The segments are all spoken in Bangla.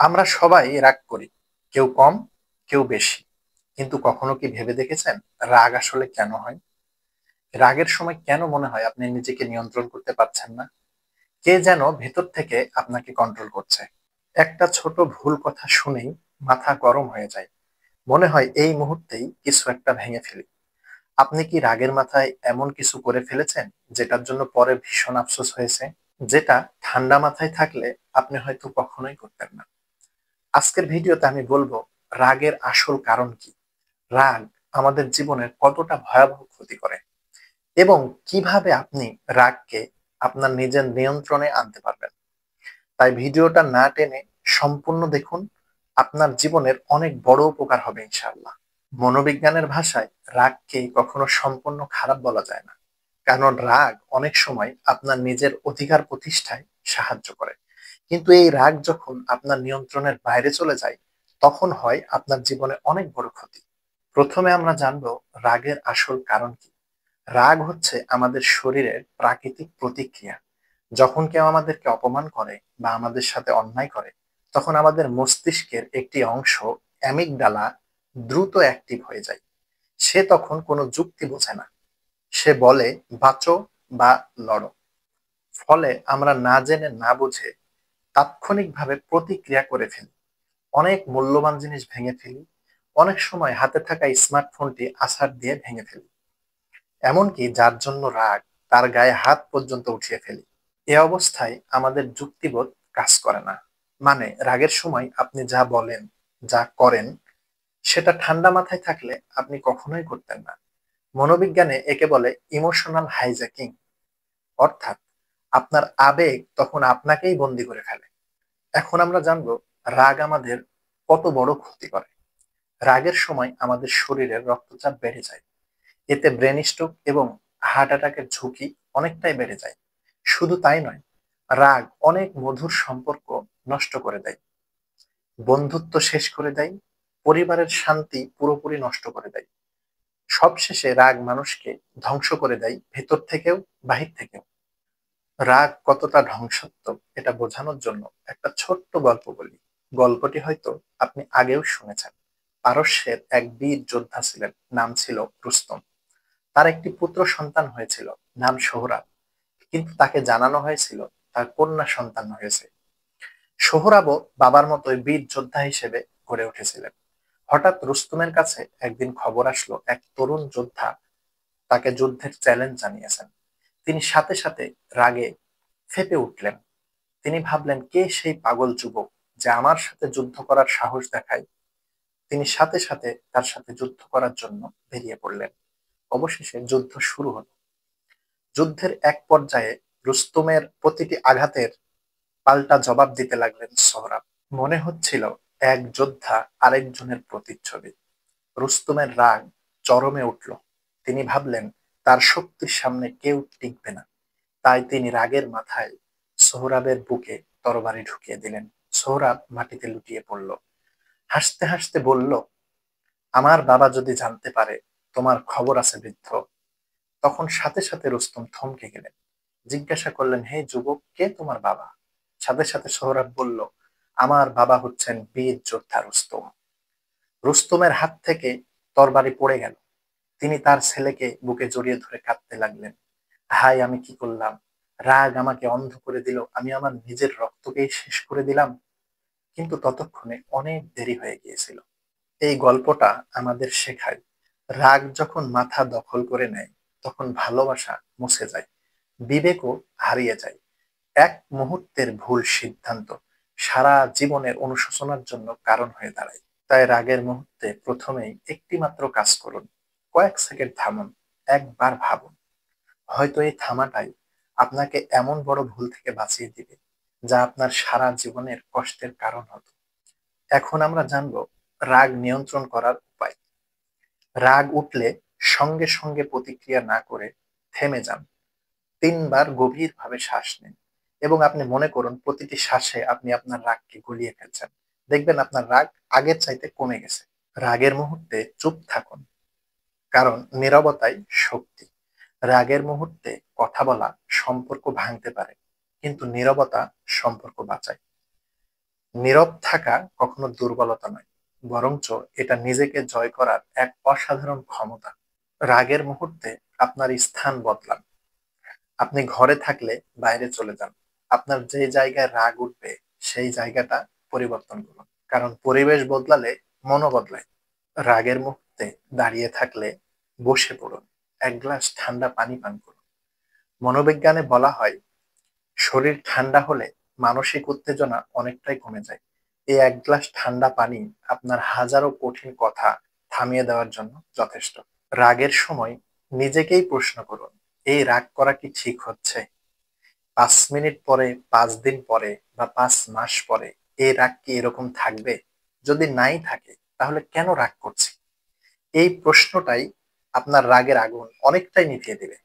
আমরা সবাই রাগ করি, কেউ কম কেউ বেশি। কিন্তু কখনো কি ভেবে দেখেছেন রাগ আসলে কেন হয়? রাগের সময় কেন মনে হয় আপনি নিজেকে নিয়ন্ত্রণ করতে পারছেন না? কে যেন ভেতর থেকে আপনাকে কন্ট্রোল করছে। একটা ছোট ভুল কথা শুনেই মাথা গরম হয়ে যায়, মনে হয় এই মুহূর্তেই কিছু একটা ভেঙে ফেলি। আপনি কি রাগের মাথায় এমন কিছু করে ফেলেছেন যেটার জন্য পরে ভীষণ আফসোস হয়েছে, যেটা ঠান্ডা মাথায় থাকলে আপনি হয়তো কখনোই করতেন না? আজকের ভিডিওতে আমি বলবো রাগের আসল কারণ কি, রাগ আমাদের জীবনের কতটা ভয়াবহ ক্ষতি করে, এবং কিভাবে আপনি রাগকে আপনার নিজের নিয়ন্ত্রণে আনতে পারবেন। তাই ভিডিওটা না টেনে সম্পূর্ণ দেখুন, আপনার জীবনের অনেক বড় উপকার হবে ইনশাআল্লাহ। মনোবিজ্ঞানের ভাষায় রাগকে কখনো সম্পূর্ণ খারাপ বলা যায় না, কারণ রাগ অনেক সময় আপনার নিজের অধিকার প্রতিষ্ঠায় সাহায্য করে। কিন্তু এই রাগ যখন আপনার নিয়ন্ত্রণের বাইরে চলে যায়, তখন হয় আপনার জীবনে অনেক বড় ক্ষতি। প্রথমে আমরা জানবো রাগের আসল কারণ কি। রাগ হচ্ছে আমাদের শরীরের প্রাকৃতিক প্রতিক্রিয়া। যখন কেউ আমাদেরকে অপমান করে বা আমাদের সাথে অন্যায় করে, তখন আমাদের মস্তিষ্কের একটি অংশ, অ্যামিগডালা, দ্রুত অ্যাক্টিভ হয়ে যায়। সে তখন কোনো যুক্তি বোঝে না, সে বলে বাঁচো বা লড়ো। ফলে আমরা না জেনে না বুঝে তাৎক্ষণিকভাবে প্রতিক্রিয়া করে ফেলি, অনেক মূল্যবান জিনিস ভেঙে ফেলি, অনেক সময় হাতে থাকা স্মার্টফোনটি আছাড় দিয়ে ভেঙে ফেলি, এমনকি যার জন্য রাগ, তার গায়ে হাত পর্যন্ত উঠিয়ে ফেলি। এ অবস্থায় আমাদের যুক্তিবোধ কাজ করে না। মানে রাগের সময় আপনি যা বলেন, যা করেন, সেটা ঠান্ডা মাথায় থাকলে আপনি কখনোই করতেন না। মনোবিজ্ঞানে একে বলে ইমোশনাল হাইজ্যাকিং, অর্থাৎ আপনার আবেগ তখন আপনাকেই বন্দি করে ফেলে। এখন আমরা জানবো রাগ আমাদের কত বড় ক্ষতি করে। রাগের সময় আমাদের শরীরের রক্তচাপ বেড়ে যায়, এতে ব্রেন স্ট্রোক এবং হার্ট অ্যাটাকের ঝুঁকি অনেকটাই বেড়ে যায়। শুধু তাই নয়, রাগ অনেক মধুর সম্পর্ক নষ্ট করে দেয়, বন্ধুত্ব শেষ করে দেয়, পরিবারের শান্তি পুরোপুরি নষ্ট করে দেয়। সবশেষে রাগ মানুষকে ধ্বংস করে দেয়, ভেতর থেকেও বাহির থেকেও। রাগ কতটা ধ্বংসাত্মক এটা বোঝানোর জন্য একটা ছোট্ট গল্প বলি। গল্পটি হয়তো আপনি আগেও শুনেছেন। পারস্যের এক বীর যোদ্ধা ছিলেন, নাম ছিল রুস্তম। তার একটি পুত্র সন্তান হয়েছিল, নাম সোহরাব। কিন্তু তাকে জানানো হয়েছিল তার কন্যা সন্তান হয়েছে। সোহরাবও বাবার মতোই বীর যোদ্ধা হিসেবে গড়ে উঠেছিলেন। হঠাৎ রুস্তমের কাছে একদিন খবর আসলো এক তরুণ যোদ্ধা তাকে যুদ্ধের চ্যালেঞ্জ জানিয়েছেন। তিনি সাথে সাথে রাগে ফেপে উঠলেন। তিনি ভাবলেন, কে সেই পাগল যুবক যে আমার সাথে যুদ্ধ করার সাহস দেখায়। তিনি সাথে সাথে তার সাথে যুদ্ধ করার জন্য বেরিয়ে পড়লেন। অবশেষে যুদ্ধ শুরু হলো। যুদ্ধের এক পর্যায়ে রুস্তমের প্রতিটি আঘাতের পাল্টা জবাব দিতে লাগলেন সোহরাব। মনে হচ্ছিল এক যোদ্ধা আরেকজনের প্রতিচ্ছবি। রুস্তমের রাগ চরমে উঠল। তিনি ভাবলেন তার শক্তির সামনে কেউ টিকবে না। তাই তিনি রাগের মাথায় সোহরাবের বুকে তরবারি ঢুকিয়ে দিলেন। সোহরাব মাটিতে লুটিয়ে পড়ল। হাসতে হাসতে বলল, আমার বাবা যদি জানতে পারে তোমার খবর আছে বৃদ্ধ। তখন সাথে সাথে রুস্তম থমকে গেলেন। জিজ্ঞাসা করলেন, হে যুবক, কে তোমার বাবা? সাথে সাথে সোহরাব বলল, আমার বাবা হচ্ছেন বীর যোদ্ধা রুস্তম। রুস্তমের হাত থেকে তরবারি পড়ে গেল। তিনি তার ছেলেকে বুকে জড়িয়ে ধরে কাঁদতে লাগলেন। হায়, আমি কি করলাম? রাগ আমাকে অন্ধ করে দিল, আমি আমার নিজের রক্তকেই শেষ করে দিলাম। কিন্তু ততক্ষণে অনেক দেরি হয়ে গিয়েছিল। এই গল্পটা আমাদের শেখায়, রাগ যখন মাথা দখল করে নেয়, তখন ভালোবাসা মুছে যায়, বিবেকও হারিয়ে যায়। এক মুহূর্তের ভুল সিদ্ধান্ত সারা জীবনের অনুশোচনার জন্য কারণ হয়ে দাঁড়ায়। তাই রাগের মুহূর্তে প্রথমেই একটি মাত্র কাজ করুন, কয়েক সেকেন্ড থামুন, একবার ভাবুন। হয়তো এই থামাটাই আপনাকে এমন বড় ভুল থেকে বাঁচিয়ে দিবে, যা আপনার সারা জীবনের কষ্টের কারণ হতো। এখন আমরা জানবো রাগ নিয়ন্ত্রণ করার উপায়। রাগ উঠলে সঙ্গে সঙ্গে প্রতিক্রিয়া না করে থেমে যান। ৩ বার গভীরভাবে শ্বাস নিন এবং আপনি মনে করুন প্রতিটি শ্বাসে আপনি আপনার রাগকে গলিয়ে ফেলছেন। দেখবেন আপনার রাগ আগের চাইতে কমে গেছে। রাগের মুহূর্তে চুপ থাকুন, কারণ নীরবতাই শক্তি। রাগের মুহূর্তে কথা বলা সম্পর্ক ভাঙতে পারে, কিন্তু নীরবতা সম্পর্ক বাঁচায়। নীরব থাকা কখনো দুর্বলতা নয়, বরঞ্চ এটা নিজেকে জয় করার এক অসাধারণ ক্ষমতা। রাগের মুহূর্তে আপনার স্থান বদলান। আপনি ঘরে থাকলে বাইরে চলে যান। আপনার যে জায়গায় রাগ উঠবে সেই জায়গাটা পরিবর্তন করুন। কারণ পরিবেশ বদলালে মনও বদলায়। রাগের মুহূর্তে দাঁড়িয়ে থাকলে বসে পড়ুন। এক গ্লাস ঠান্ডা পানি পান করুন। মনোবিজ্ঞানে বলা হয় শরীর ঠান্ডা হলে মানসিক উত্তেজনা অনেকটাই কমে যায়। এই এক গ্লাস ঠান্ডা পানি আপনার হাজারো কঠিন কথা থামিয়ে দেওয়ার জন্য যথেষ্ট। রাগের সময় নিজেকেই প্রশ্ন করুন, এই রাগ করা কি ঠিক হচ্ছে? ৫ মিনিট পরে, ৫ দিন পরে বা ৫ মাস পরে এই রাগ কি এরকম থাকবে? যদি নাই থাকে তাহলে কেন রাগ করছি? এই প্রশ্নটাই আপনার রাগের আগুন অনেকটাই নিভিয়ে দিবে।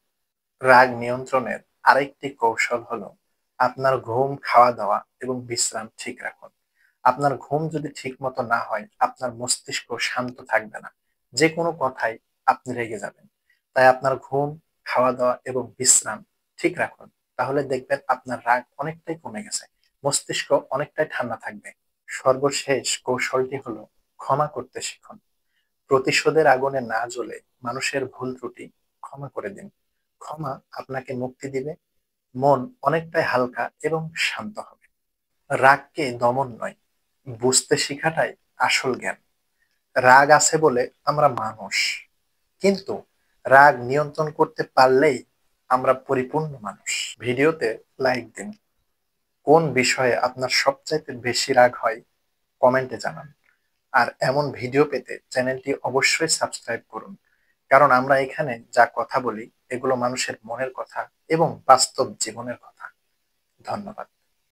রাগ নিয়ন্ত্রণের আরেকটি কৌশল হলো আপনার ঘুম, খাওয়া-দাওয়া এবং বিশ্রাম ঠিক রাখুন। আপনার ঘুম যদি ঠিকমতো না হয়, আপনার মস্তিষ্ক শান্ত থাকবে না। যেকোনো কথায় আপনি রেগে যাবেন। তাই আপনার ঘুম, খাওয়া-দাওয়া এবং বিশ্রাম ঠিক রাখুন। তাহলে দেখবেন আপনার রাগ অনেকটাই কমে গেছে। মস্তিষ্ক অনেকটাই ঠান্ডা থাকবে। সর্বশেষ কৌশলটি হলো ক্ষমা করতে শিখুন। প্রতিশোধের আগুনে না জ্বলে মানুষের ভুল ত্রুটি ক্ষমা করে দিন। ক্ষমা আপনাকে মুক্তি দিবে, মন অনেকটাই হালকা এবং শান্ত হবে। রাগকে দমন নয়, বুঝতে শিখাটাই আসল জ্ঞান। রাগ আছে বলে আমরা মানুষ, কিন্তু রাগ নিয়ন্ত্রণ করতে পারলেই আমরা পরিপূর্ণ মানুষ। ভিডিওতে লাইক দিন। কোন বিষয়ে আপনার সবচাইতে বেশি রাগ হয় কমেন্টে জানান। আর এমন ভিডিও পেতে চ্যানেলটি অবশ্যই সাবস্ক্রাইব করুন। কারণ আমরা এখানে যা কথা বলি এগুলো মানুষের মনের কথা এবং বাস্তব জীবনের কথা। ধন্যবাদ।